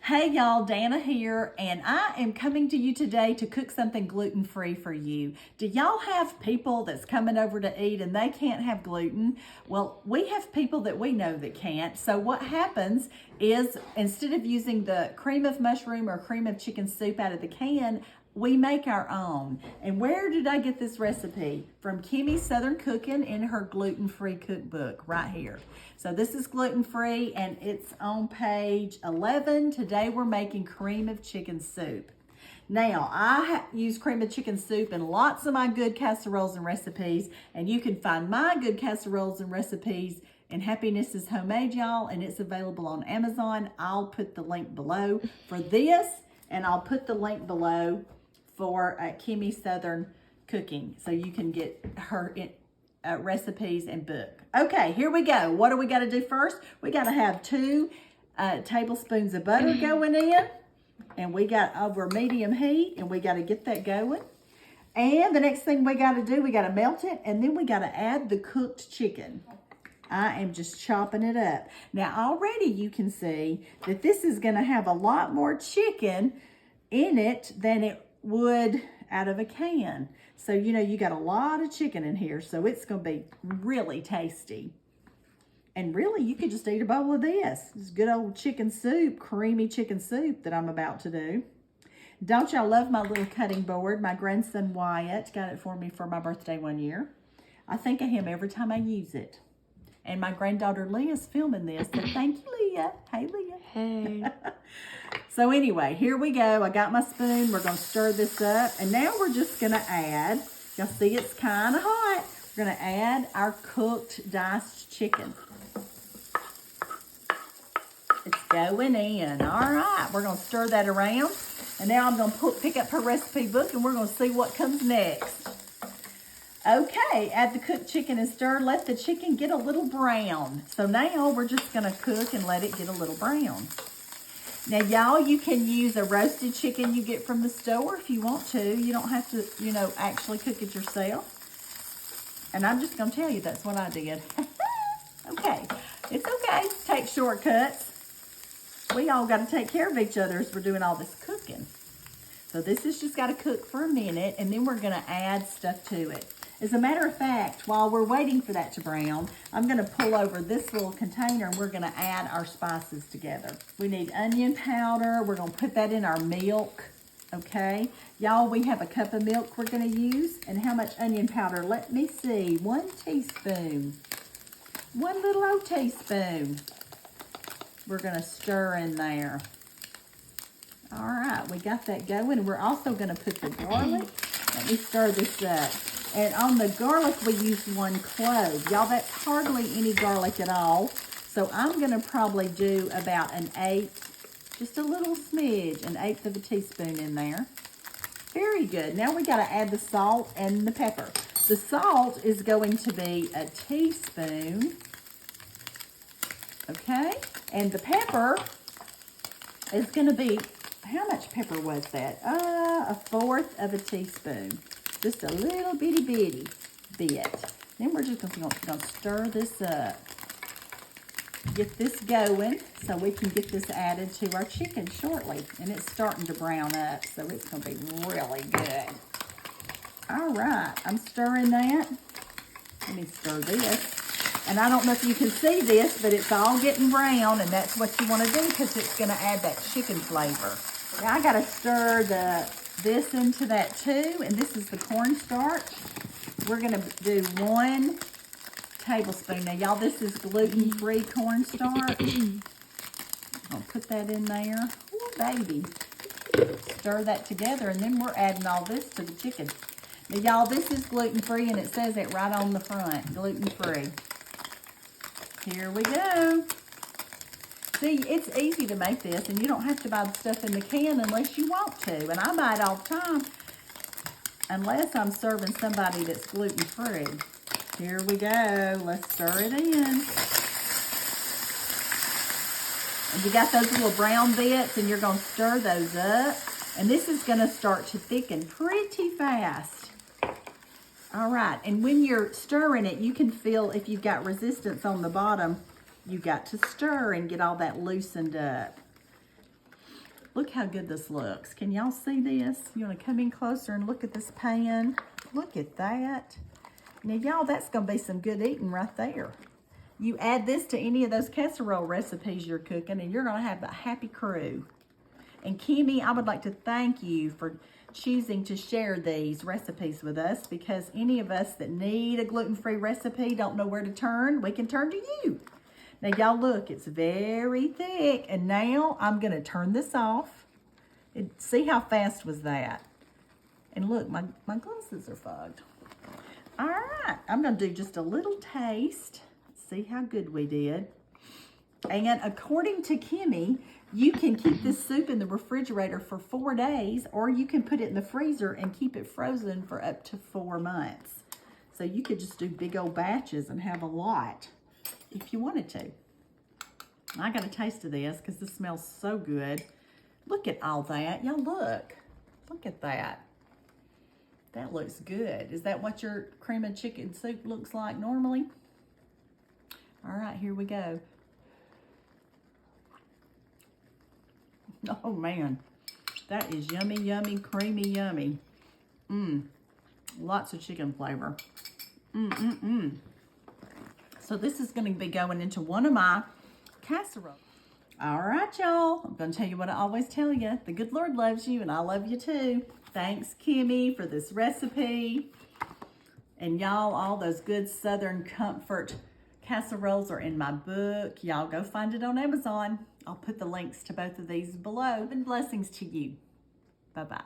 Hey y'all, Dana here, and I am coming to you today to cook something gluten-free for you. Do y'all have people that's coming over to eat and they can't have gluten? Well, we have people that we know that can't. So what happens is instead of using the cream of mushroom or cream of chicken soup out of the can, we make our own. And where did I get this recipe? From Kimmy Southern Cooking in her gluten-free cookbook right here. So this is gluten-free and it's on page 11. Today we're making cream of chicken soup. Now, I use cream of chicken soup in lots of my good casseroles and recipes, and you can find my good casseroles and recipes in Happiness is Homemade, y'all, and it's available on Amazon. I'll put the link below for this, and I'll put the link below for Kimmy Southern Cooking, so you can get her recipes and book. Okay, here we go. What do we got to do first? We got to have 2 tablespoons of butter going in, and we got over medium heat, and we got to get that going. And the next thing we got to do, we got to melt it, and then we got to add the cooked chicken. I am just chopping it up. Now already you can see that this is going to have a lot more chicken in it than it would out of a can. So, you know, you got a lot of chicken in here, so it's going to be really tasty. And really, you could just eat a bowl of this. This good old chicken soup, creamy chicken soup that I'm about to do. Don't y'all love my little cutting board? My grandson Wyatt got it for me for my birthday one year. I think of him every time I use it. And my granddaughter Leah's filming this, so thank you, Leah. Hey, Leah. Hey. So anyway, here we go. I got my spoon. We're going to stir this up. And now we're just going to add, y'all see it's kind of hot. We're going to add our cooked diced chicken. It's going in. All right. We're going to stir that around. And now I'm going to pick up her recipe book and we're going to see what comes next. Okay, add the cooked chicken and stir. Let the chicken get a little brown. So now we're just going to cook and let it get a little brown. Now, y'all, you can use a roasted chicken you get from the store if you want to. You don't have to, you know, actually cook it yourself. And I'm just going to tell you that's what I did. Okay, it's okay. Take shortcuts. We all got to take care of each other as we're doing all this cooking. So this has just got to cook for a minute, and then we're going to add stuff to it. As a matter of fact, while we're waiting for that to brown, I'm going to pull over this little container and we're going to add our spices together. We need onion powder. We're going to put that in our milk, okay? Y'all, we have a cup of milk we're going to use. And how much onion powder? Let me see. 1 teaspoon. 1 little old teaspoon. We're going to stir in there. All right, we got that going. We're also going to put the garlic. Let me stir this up. And on the garlic, we use 1 clove. Y'all, that's hardly any garlic at all. So I'm going to probably do about 1/8, just a little smidge, 1/8 of a teaspoon in there. Very good. Now we got to add the salt and the pepper. The salt is going to be 1 teaspoon. Okay? And the pepper is going to be, how much pepper was that? 1/4 of a teaspoon. Just a little bitty bit. Then we're just going to stir this up. Get this going so we can get this added to our chicken shortly. And it's starting to brown up, so it's going to be really good. All right, I'm stirring that. Let me stir this. And I don't know if you can see this, but it's all getting brown, and that's what you want to do because it's going to add that chicken flavor. Now I got to stir this into that too, and this is the cornstarch. We're going to do 1 tablespoon. Now, y'all, this is gluten-free cornstarch. I'll put that in there. Ooh, baby. Stir that together, and then we're adding all this to the chicken. Now, y'all, this is gluten-free, and it says it right on the front, gluten-free. Here we go. See, it's easy to make this, and you don't have to buy the stuff in the can unless you want to. And I buy it all the time, unless I'm serving somebody that's gluten-free. Here we go. Let's stir it in. And you got those little brown bits, and you're going to stir those up. And this is going to start to thicken pretty fast. All right, and when you're stirring it, you can feel if you've got resistance on the bottom, you got to stir and get all that loosened up. Look how good this looks. Can y'all see this? You want to come in closer and look at this pan? Look at that. Now, y'all, that's going to be some good eating right there. You add this to any of those casserole recipes you're cooking, and you're going to have a happy crew. And Kimmy, I would like to thank you for choosing to share these recipes with us, because any of us that need a gluten-free recipe, don't know where to turn, we can turn to you. Now, y'all, look, it's very thick. And now I'm going to turn this off. See how fast was that? And look, my glasses are fogged. All right, I'm going to do just a little taste. See how good we did. And according to Kimmy, you can keep this soup in the refrigerator for 4 days, or you can put it in the freezer and keep it frozen for up to 4 months. So you could just do big old batches and have a lot if you wanted to. I got a taste of this because this smells so good. Look at all that. Y'all look. Look at that. That looks good. Is that what your cream of chicken soup looks like normally? All right, here we go. Oh man, that is yummy, yummy, creamy, yummy. Lots of chicken flavor. So this is going to be going into one of my casseroles. All right, y'all. I'm going to tell you what I always tell you. The good Lord loves you, and I love you too. Thanks, Kimmy, for this recipe. And y'all, all those good Southern comfort casseroles are in my book. Y'all go find it on Amazon. I'll put the links to both of these below. And blessings to you. Bye-bye.